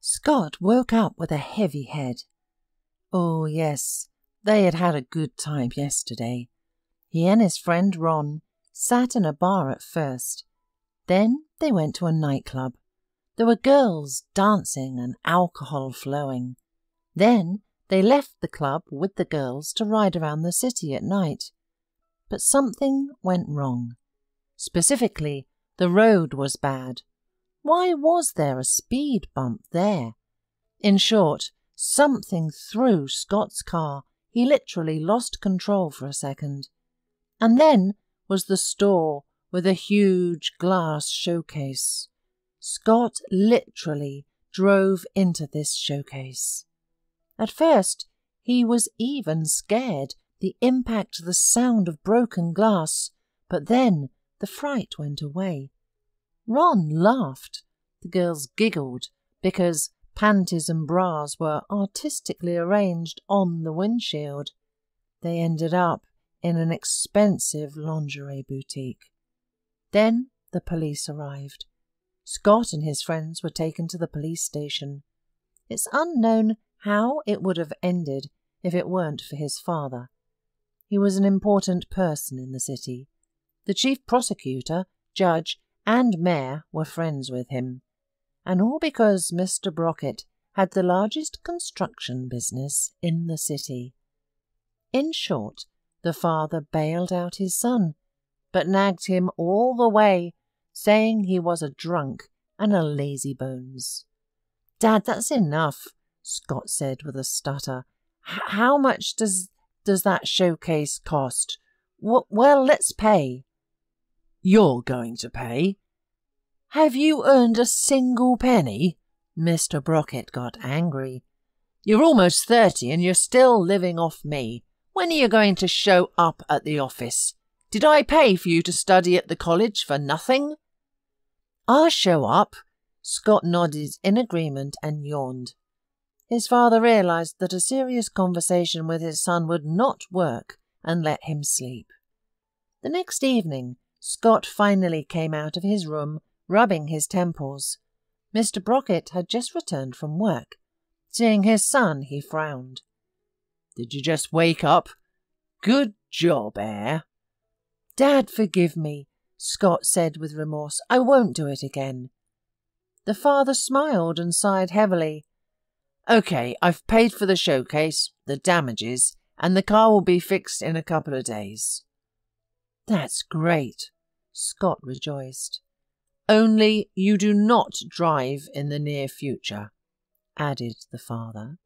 Scott woke up with a heavy head. Oh, yes, they had had a good time yesterday. He and his friend Ron sat in a bar at first. Then they went to a nightclub. There were girls dancing and alcohol flowing. Then they left the club with the girls to ride around the city at night. But something went wrong. Specifically, the road was bad. Why was there a speed bump there? In short, something threw Scott's car. He literally lost control for a second. And then was the store with a huge glass showcase. Scott literally drove into this showcase. At first, he was even scared, the impact, the sound of broken glass, but then the fright went away. Ron laughed. The girls giggled because panties and bras were artistically arranged on the windshield. They ended up in an expensive lingerie boutique. Then the police arrived. Scott and his friends were taken to the police station. It's unknown how it would have ended if it weren't for his father. He was an important person in the city. The chief prosecutor, judge, and mayor were friends with him, and all because Mr. Brockett had the largest construction business in the city. In short, the father bailed out his son, but nagged him all the way, saying he was a drunk and a lazybones. "Dad, that's enough," Scott said with a stutter. "How much does that showcase cost? Well, let's pay." "You're going to pay? Have you earned a single penny?" Mr. Brockett got angry. "You're almost 30 and you're still living off me. When are you going to show up at the office? Did I pay for you to study at the college for nothing?" "I'll show up." Scott nodded in agreement and yawned. His father realized that a serious conversation with his son would not work and let him sleep. The next evening, Scott finally came out of his room, rubbing his temples. Mr. Brockett had just returned from work. Seeing his son, he frowned. "Did you just wake up? Good job, Air." "Dad, forgive me," Scott said with remorse. "I won't do it again." The father smiled and sighed heavily. "Okay, I've paid for the showcase, the damages, and the car will be fixed in a couple of days." "That's great," Scott rejoiced. "Only you do not drive in the near future," added the father.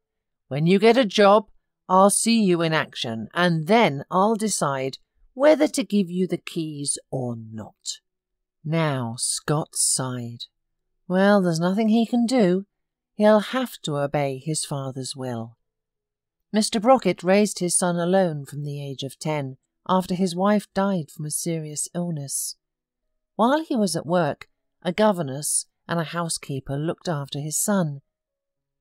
"When you get a job, I'll see you in action, and then I'll decide whether to give you the keys or not." Now Scott sighed. Well, there's nothing he can do. He'll have to obey his father's will. Mr. Brockett raised his son alone from the age of 10, after his wife died from a serious illness. While he was at work, a governess and a housekeeper looked after his son.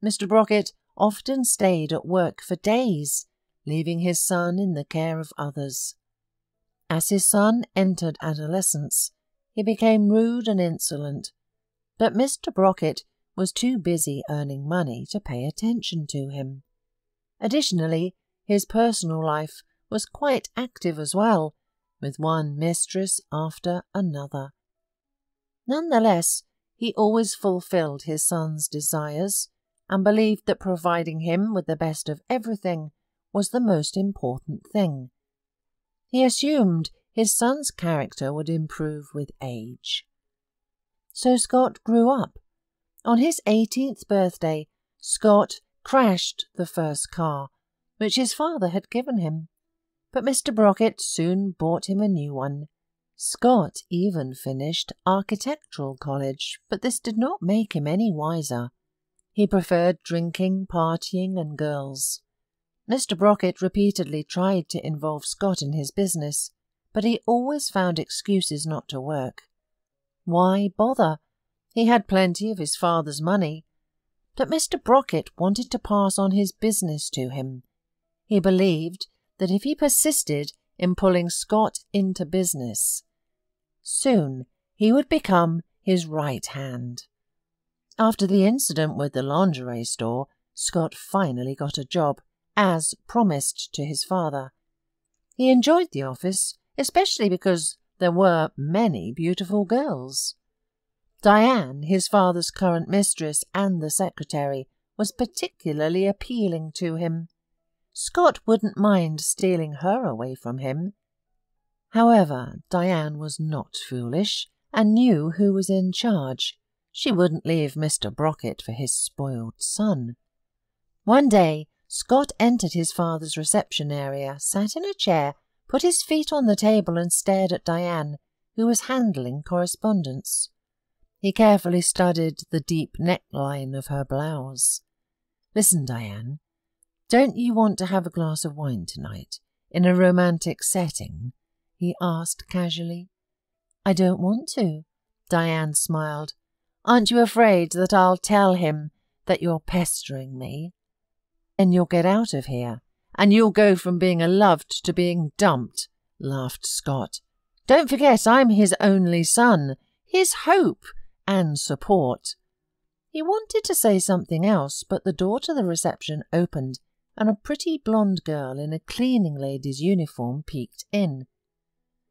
Mr. Brockett often stayed at work for days, leaving his son in the care of others. As his son entered adolescence, he became rude and insolent, but Mr. Brockett was too busy earning money to pay attention to him. Additionally, his personal life was quite active as well, with one mistress after another. Nonetheless, he always fulfilled his son's desires and believed that providing him with the best of everything was the most important thing. He assumed his son's character would improve with age. So Scott grew up. On his 18th birthday, Scott crashed the first car, which his father had given him. But Mr. Brockett soon bought him a new one. Scott even finished architectural college, but this did not make him any wiser. He preferred drinking, partying, and girls. Mr. Brockett repeatedly tried to involve Scott in his business, but he always found excuses not to work. Why bother? He had plenty of his father's money. But Mr. Brockett wanted to pass on his business to him. He believed that if he persisted in pulling Scott into business, soon he would become his right hand. After the incident with the lingerie store, Scott finally got a job, as promised to his father. He enjoyed the office, especially because there were many beautiful girls. Diane, his father's current mistress and the secretary, was particularly appealing to him. Scott wouldn't mind stealing her away from him. However, Diane was not foolish and knew who was in charge. She wouldn't leave Mr. Brockett for his spoiled son. One day, Scott entered his father's reception area, sat in a chair, put his feet on the table and stared at Diane, who was handling correspondence. He carefully studied the deep neckline of her blouse. "Listen, Diane, don't you want to have a glass of wine tonight, in a romantic setting?" he asked casually. "I don't want to," Diane smiled. "Aren't you afraid that I'll tell him that you're pestering me? Then you'll get out of here, and you'll go from being loved to being dumped," laughed Scott. "Don't forget I'm his only son, his hope and support." He wanted to say something else, but the door to the reception opened, and a pretty blonde girl in a cleaning lady's uniform peeked in.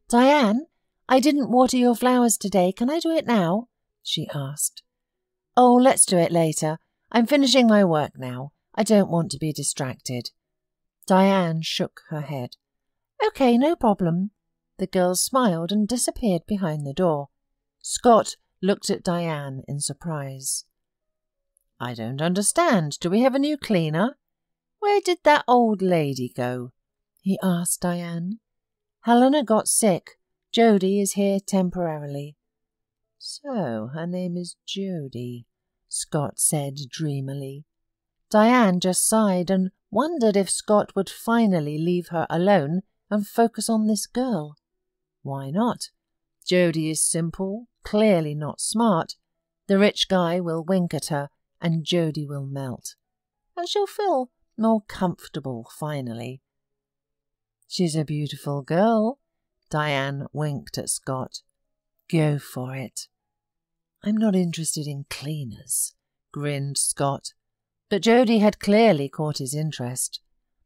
"Diane, I didn't water your flowers today. Can I do it now?" she asked. "Oh, let's do it later. I'm finishing my work now. I don't want to be distracted." Diane shook her head. "Okay, no problem." The girl smiled and disappeared behind the door. Scott looked at Diane in surprise. "I don't understand. Do we have a new cleaner? Where did that old lady go?" he asked Diane. "Helena got sick. Jody is here temporarily." "So her name is Jody," Scott said dreamily. Diane just sighed and wondered if Scott would finally leave her alone and focus on this girl. Why not? Jody is simple, clearly not smart. The rich guy will wink at her and Jody will melt. And she'll feel more comfortable finally. "She's a beautiful girl." Diane winked at Scott. "Go for it." "I'm not interested in cleaners," grinned Scott. But Jody had clearly caught his interest.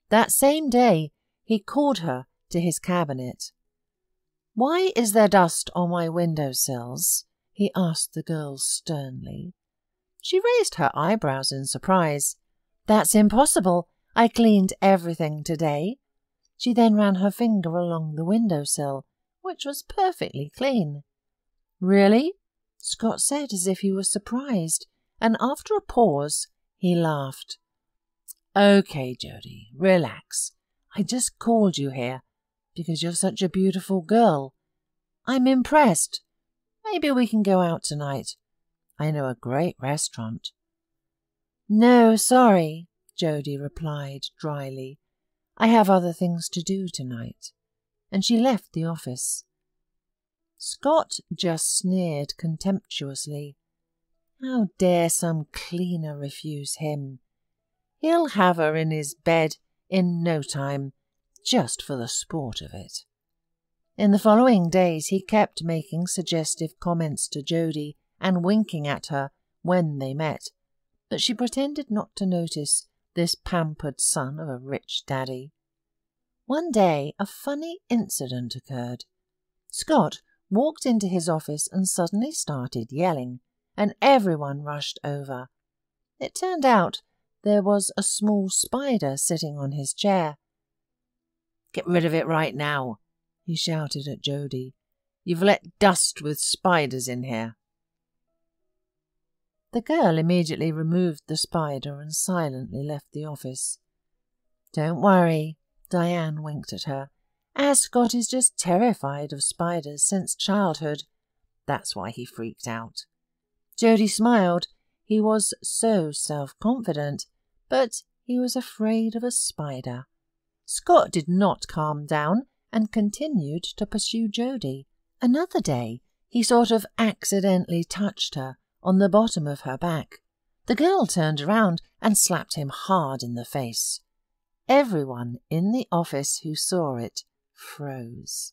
That same day, he called her to his cabinet. "Why is there dust on my windowsills?" he asked the girl sternly. She raised her eyebrows in surprise. "That's impossible. I cleaned everything today." She then ran her finger along the windowsill, which was perfectly clean. "Really?" Scott said as if he was surprised, and after a pause, he laughed. "Okay, Jody, relax. I just called you here because you're such a beautiful girl. I'm impressed. Maybe we can go out tonight. I know a great restaurant." "No, sorry," Jody replied dryly. "I have other things to do tonight." And she left the office. Scott just sneered contemptuously. How dare some cleaner refuse him? He'll have her in his bed in no time, just for the sport of it. In the following days he kept making suggestive comments to Jody and winking at her when they met, but she pretended not to notice this pampered son of a rich daddy. One day a funny incident occurred. Scott walked into his office and suddenly started yelling, and everyone rushed over. It turned out there was a small spider sitting on his chair. "Get rid of it right now," he shouted at Jody. "You've let dust with spiders in here." The girl immediately removed the spider and silently left the office. "Don't worry," Diane winked at her. "Ascot is just terrified of spiders since childhood. That's why he freaked out." Jody smiled. He was so self-confident, but he was afraid of a spider. Scott did not calm down and continued to pursue Jody. Another day, he sort of accidentally touched her on the bottom of her back. The girl turned around and slapped him hard in the face. Everyone in the office who saw it froze.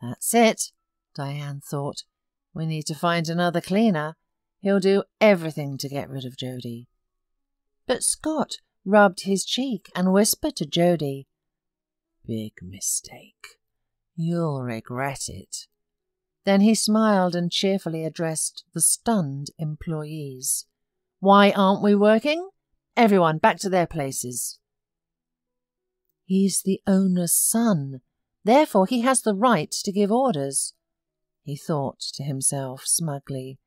"That's it," Diane thought. "We need to find another cleaner. He'll do everything to get rid of Jody. But Scott rubbed his cheek and whispered to Jody, "Big mistake. You'll regret it." Then he smiled and cheerfully addressed the stunned employees. "Why aren't we working? Everyone back to their places." "He's the owner's son, therefore he has the right to give orders," he thought to himself smugly.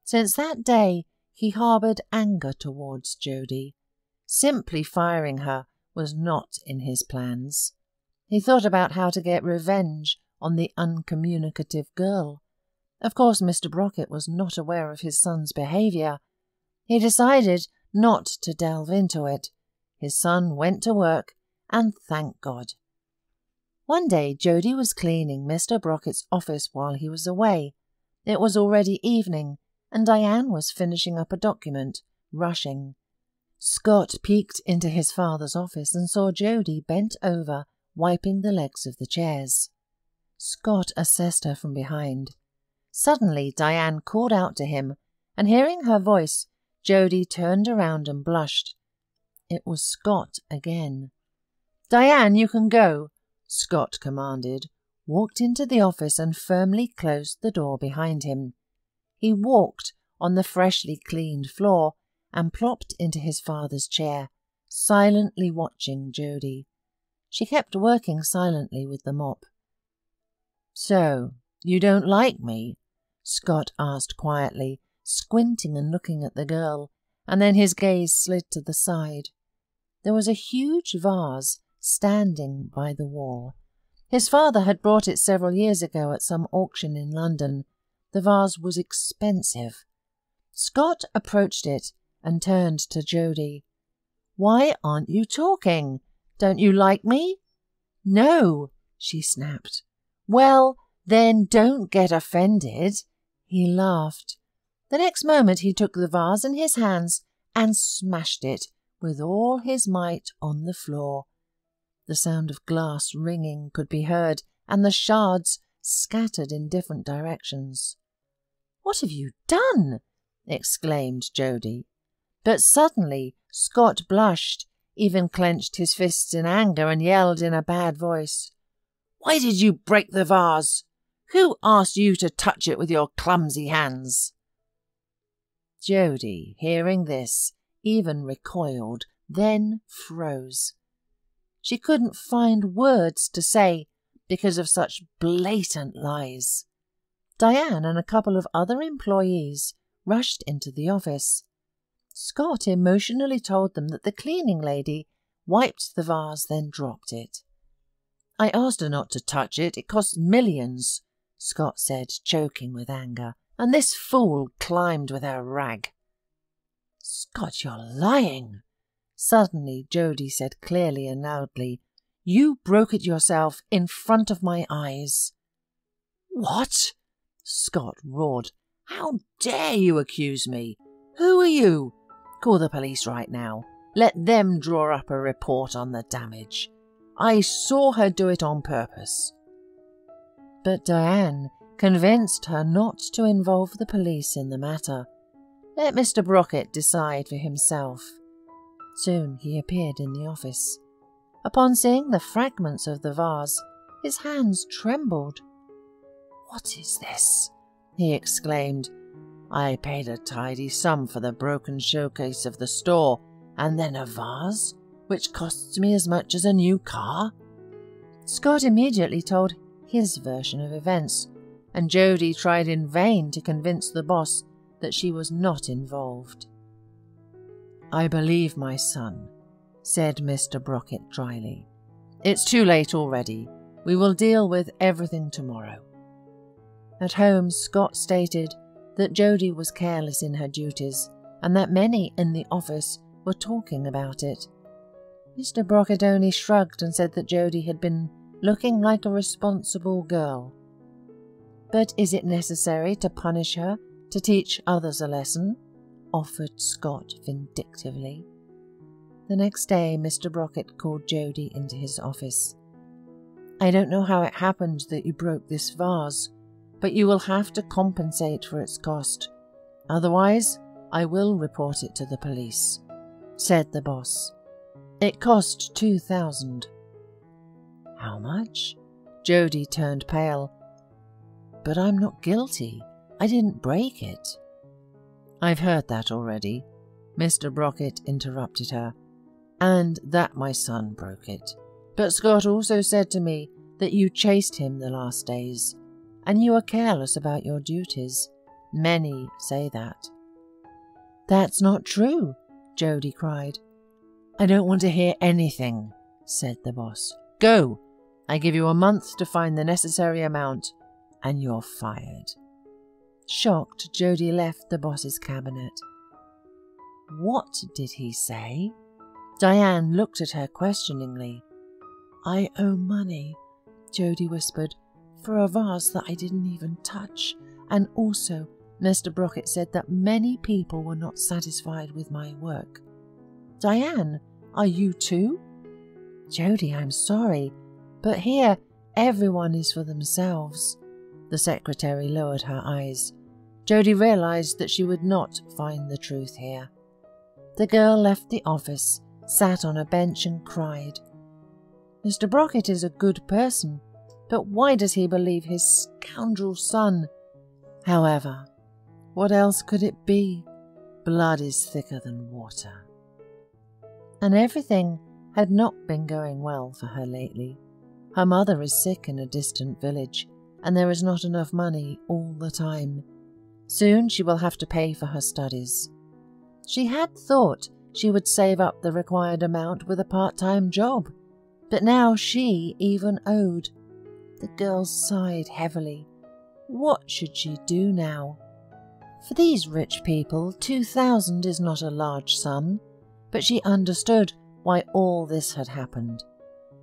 Since that day he harboured anger towards Jody. Simply firing her was not in his plans. He thought about how to get revenge on the uncommunicative girl. Of course, Mr. Brockett was not aware of his son's behaviour. He decided not to delve into it. His son went to work, and thank God. One day Jody was cleaning Mr. Brockett's office while he was away. It was already evening, and Diane was finishing up a document, rushing. Scott peeked into his father's office and saw Jody bent over, wiping the legs of the chairs. Scott assessed her from behind. Suddenly Diane called out to him, and hearing her voice, Jody turned around and blushed. It was Scott again. "Diane, you can go," Scott commanded, walked into the office and firmly closed the door behind him. He walked on the freshly cleaned floor and plopped into his father's chair, silently watching Jody. She kept working silently with the mop. "So, you don't like me?" Scott asked quietly, squinting and looking at the girl, and then his gaze slid to the side. There was a huge vase standing by the wall. His father had bought it several years ago at some auction in London. The vase was expensive. Scott approached it and turned to Jody. "Why aren't you talking? Don't you like me?" "No," she snapped. "Well, then don't get offended." He laughed. The next moment he took the vase in his hands and smashed it with all his might on the floor. The sound of glass ringing could be heard, and the shards scattered in different directions. "What have you done?" exclaimed Jody. But suddenly Scott blushed, even clenched his fists in anger, and yelled in a bad voice, "Why did you break the vase? Who asked you to touch it with your clumsy hands?" Jody, hearing this, even recoiled, then froze. She couldn't find words to say because of such blatant lies. Diane and a couple of other employees rushed into the office. Scott emotionally told them that the cleaning lady wiped the vase, then dropped it. "I asked her not to touch it. It cost millions," Scott said, choking with anger, "and this fool climbed with her rag." "Scott, you're lying!" Suddenly Jody said clearly and loudly, "You broke it yourself in front of my eyes." "What?" Scott roared. "How dare you accuse me? Who are you? Call the police right now. Let them draw up a report on the damage. I saw her do it on purpose." But Diane convinced her not to involve the police in the matter. Let Mr. Brockett decide for himself. Soon he appeared in the office. Upon seeing the fragments of the vase, his hands trembled. "What is this?" he exclaimed. "I paid a tidy sum for the broken showcase of the store, and then a vase, which costs me as much as a new car." Scott immediately told his version of events, and Jody tried in vain to convince the boss that she was not involved. "I believe my son," said Mr. Brockett dryly. "It's too late already. We will deal with everything tomorrow." At home, Scott stated that Jody was careless in her duties and that many in the office were talking about it. Mr. Brockett only shrugged and said that Jody had been looking like a responsible girl. "But is it necessary to punish her to teach others a lesson?" offered Scott vindictively. The next day Mr. Brockett called Jody into his office. "I don't know how it happened that you broke this vase, but you will have to compensate for its cost. Otherwise, I will report it to the police," said the boss. "It cost 2,000. "How much?" Jody turned pale. "But I'm not guilty. I didn't break it." "I've heard that already," Mr. Brockett interrupted her, "and that my son broke it. But Scott also said to me that you chased him the last days, and you were careless about your duties. Many say that." "That's not true," Jody cried. "I don't want to hear anything," said the boss. "Go! I give you a month to find the necessary amount, and you're fired." Shocked, Jody left the boss's cabinet. What did he say? Diane looked at her questioningly. "I owe money," Jody whispered, "for a vase that I didn't even touch. And also, Mr. Brockett said that many people were not satisfied with my work." "Diane, are you too?" "Jody, I'm sorry, but here everyone is for themselves." The secretary lowered her eyes. Jody realized that she would not find the truth here. The girl left the office, sat on a bench and cried. "Mr. Brockett is a good person, but why does he believe his scoundrel son? However, what else could it be? Blood is thicker than water." And everything had not been going well for her lately. Her mother is sick in a distant village, and there is not enough money all the time. Soon she will have to pay for her studies. She had thought she would save up the required amount with a part-time job, but now she even owed. The girl sighed heavily. What should she do now? For these rich people, 2,000 is not a large sum, but she understood why all this had happened.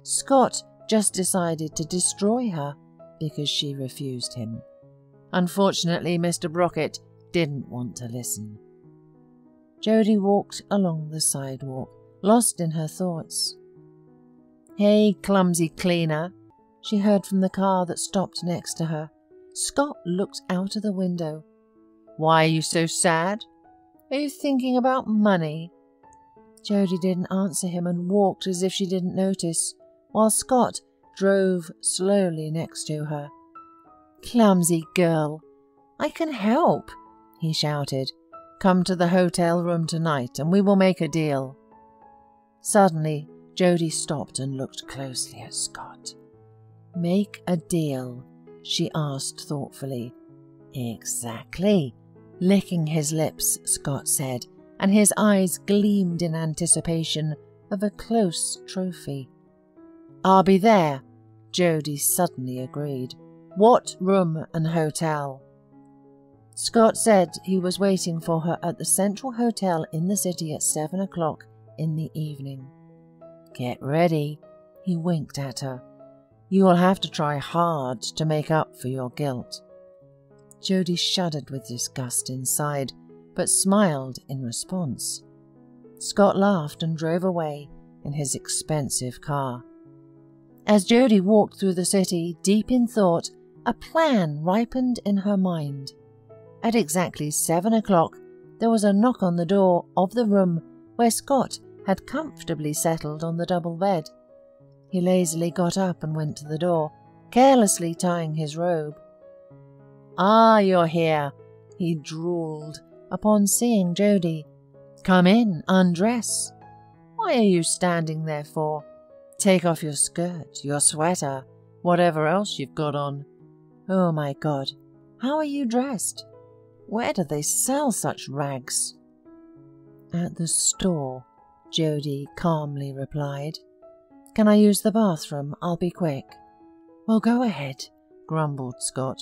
Scott just decided to destroy her because she refused him. Unfortunately, Mr. Brockett didn't want to listen. Jody walked along the sidewalk, lost in her thoughts. "Hey, clumsy cleaner," she heard from the car that stopped next to her. Scott looked out of the window. "Why are you so sad? Are you thinking about money?" Jody didn't answer him and walked as if she didn't notice, while Scott drove slowly next to her. "Clumsy girl, I can help," he shouted. "Come to the hotel room tonight and we will make a deal." Suddenly, Jody stopped and looked closely at Scott. "Make a deal?" she asked thoughtfully. "Exactly," licking his lips, Scott said, and his eyes gleamed in anticipation of a close trophy. "I'll be there," Jody suddenly agreed. "What room and hotel?" Scott said he was waiting for her at the Central Hotel in the city at 7 o'clock in the evening. "Get ready," he winked at her. "You will have to try hard to make up for your guilt." Jody shuddered with disgust inside, but smiled in response. Scott laughed and drove away in his expensive car. As Jody walked through the city, deep in thought, a plan ripened in her mind. At exactly 7 o'clock, there was a knock on the door of the room where Scott had comfortably settled on the double bed. He lazily got up and went to the door, carelessly tying his robe. "Ah, you're here," he drawled upon seeing Jody. "Come in, undress. Why are you standing there for? Take off your skirt, your sweater, whatever else you've got on. Oh my God, how are you dressed? Where do they sell such rags?" "At the store," Jody calmly replied. "Can I use the bathroom? I'll be quick." "Well, go ahead," grumbled Scott.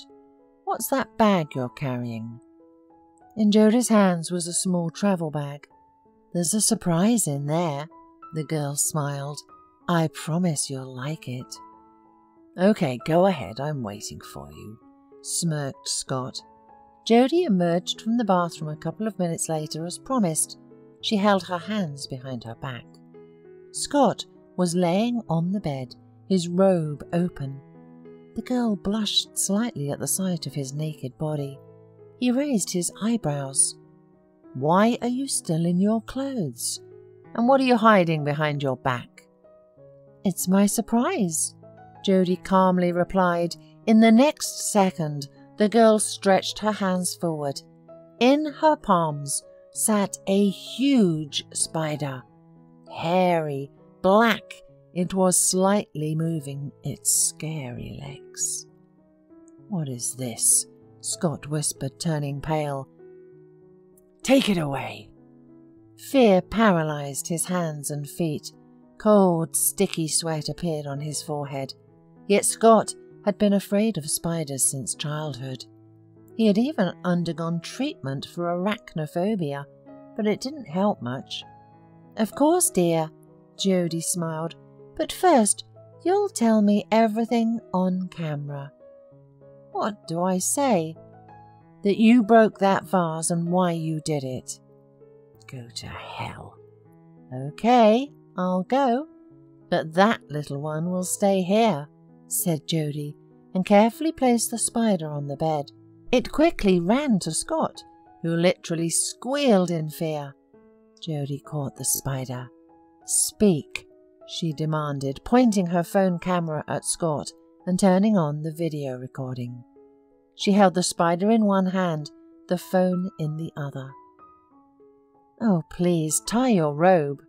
"What's that bag you're carrying?" In Jody's hands was a small travel bag. "There's a surprise in there," the girl smiled. "I promise you'll like it." "Okay, go ahead, I'm waiting for you," smirked Scott. Jody emerged from the bathroom a couple of minutes later as promised. She held her hands behind her back. Scott was laying on the bed, his robe open. The girl blushed slightly at the sight of his naked body. He raised his eyebrows. "Why are you still in your clothes? And what are you hiding behind your back?" "It's my surprise," Jody calmly replied. In the next second, the girl stretched her hands forward. In her palms sat a huge spider. Hairy, black, it was slightly moving its scary legs. "What is this?" Scott whispered, turning pale. "Take it away." Fear paralyzed his hands and feet. Cold, sticky sweat appeared on his forehead. Yet Scott had been afraid of spiders since childhood. He had even undergone treatment for arachnophobia, but it didn't help much. "Of course, dear," Jody smiled. "But first, you'll tell me everything on camera." "What do I say?" "That you broke that vase and why you did it." "Go to hell." "Okay, I'll go. But that little one will stay here," said Jody, and carefully placed the spider on the bed. It quickly ran to Scott, who literally squealed in fear. Jody caught the spider. "Speak," she demanded, pointing her phone camera at Scott and turning on the video recording. She held the spider in one hand, the phone in the other. "Oh, please, tie your robe."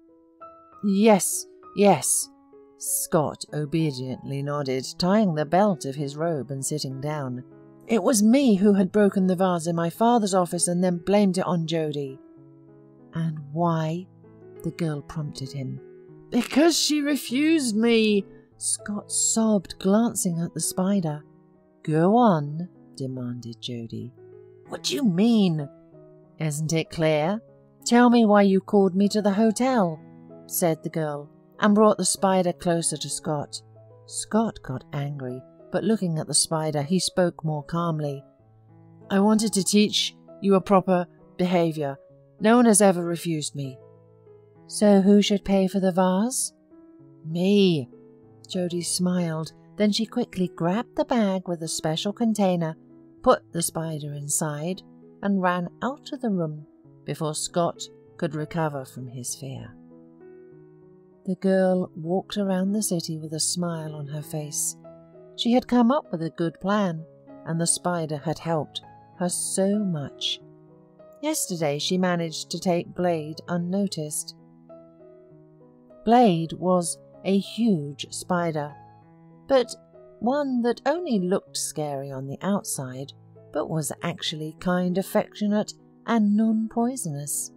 Yes, yes." Scott obediently nodded, tying the belt of his robe and sitting down. "It was me who had broken the vase in my father's office and then blamed it on Jody." "And why?" the girl prompted him. "Because she refused me," Scott sobbed, glancing at the spider. "Go on," demanded Jody. "What do you mean?" "Isn't it clear? Tell me why you called me to the hotel," said the girl, and brought the spider closer to Scott. Scott got angry, but looking at the spider, he spoke more calmly. "I wanted to teach you a proper behavior. No one has ever refused me." "So who should pay for the vase?" "Me." Jody smiled. Then she quickly grabbed the bag with a special container, put the spider inside, and ran out of the room before Scott could recover from his fear. The girl walked around the city with a smile on her face. She had come up with a good plan, and the spider had helped her so much. Yesterday she managed to take Blade unnoticed. Blade was a huge spider, but one that only looked scary on the outside, but was actually kind, affectionate, and non-poisonous.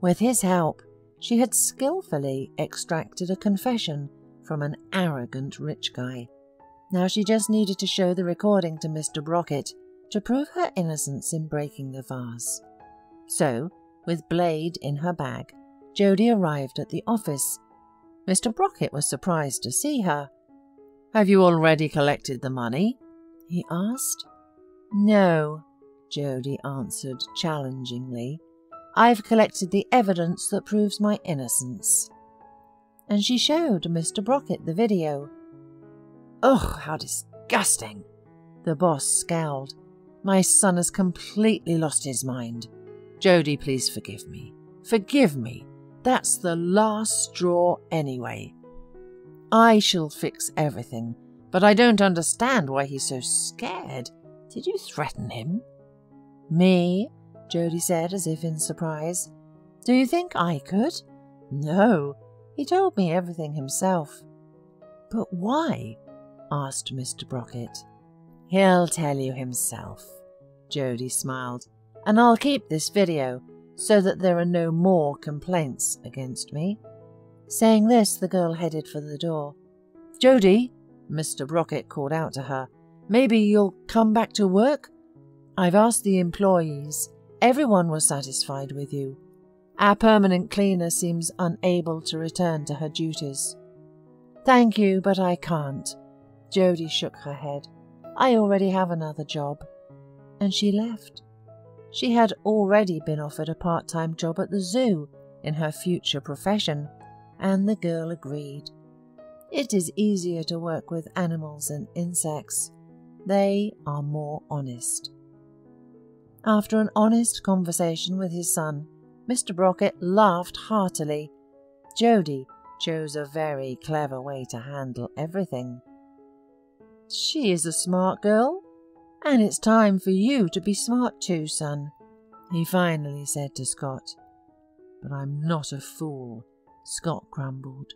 With his help, she had skillfully extracted a confession from an arrogant rich guy. Now she just needed to show the recording to Mr. Brockett to prove her innocence in breaking the vase. So, with Blade in her bag, Jody arrived at the office. Mr. Brockett was surprised to see her. "Have you already collected the money?" he asked. "No," Jody answered challengingly. "I've collected the evidence that proves my innocence." And she showed Mr. Brockett the video. "Ugh, how disgusting!" The boss scowled. "My son has completely lost his mind. Jody, please forgive me. Forgive me. That's the last straw anyway. I shall fix everything, but I don't understand why he's so scared. Did you threaten him?" "Me?" Jody said, as if in surprise. "Do you think I could?" "No, he told me everything himself." "But why?" asked Mr. Brockett. "He'll tell you himself," Jody smiled, "and I'll keep this video so that there are no more complaints against me." Saying this, the girl headed for the door. "Jody," Mr. Brockett called out to her, "maybe you'll come back to work? I've asked the employees. Everyone was satisfied with you. Our permanent cleaner seems unable to return to her duties." "Thank you, but I can't." Jody shook her head. "I already have another job." And she left. She had already been offered a part-time job at the zoo in her future profession, and the girl agreed. It is easier to work with animals and insects. They are more honest. After an honest conversation with his son, Mr. Brockett laughed heartily. Jody chose a very clever way to handle everything. "She is a smart girl, and it's time for you to be smart too, son," he finally said to Scott. "But I'm not a fool," Scott grumbled.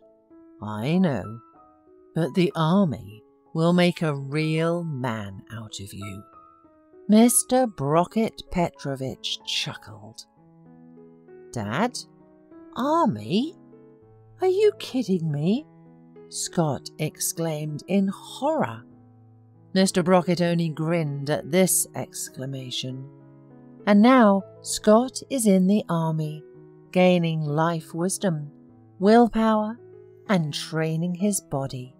"I know, but the army will make a real man out of you." Mr. Brockett Petrovich chuckled. "Dad? Army? Are you kidding me?" Scott exclaimed in horror. Mr. Brockett only grinned at this exclamation. And now Scott is in the army, gaining life wisdom, willpower, and training his body.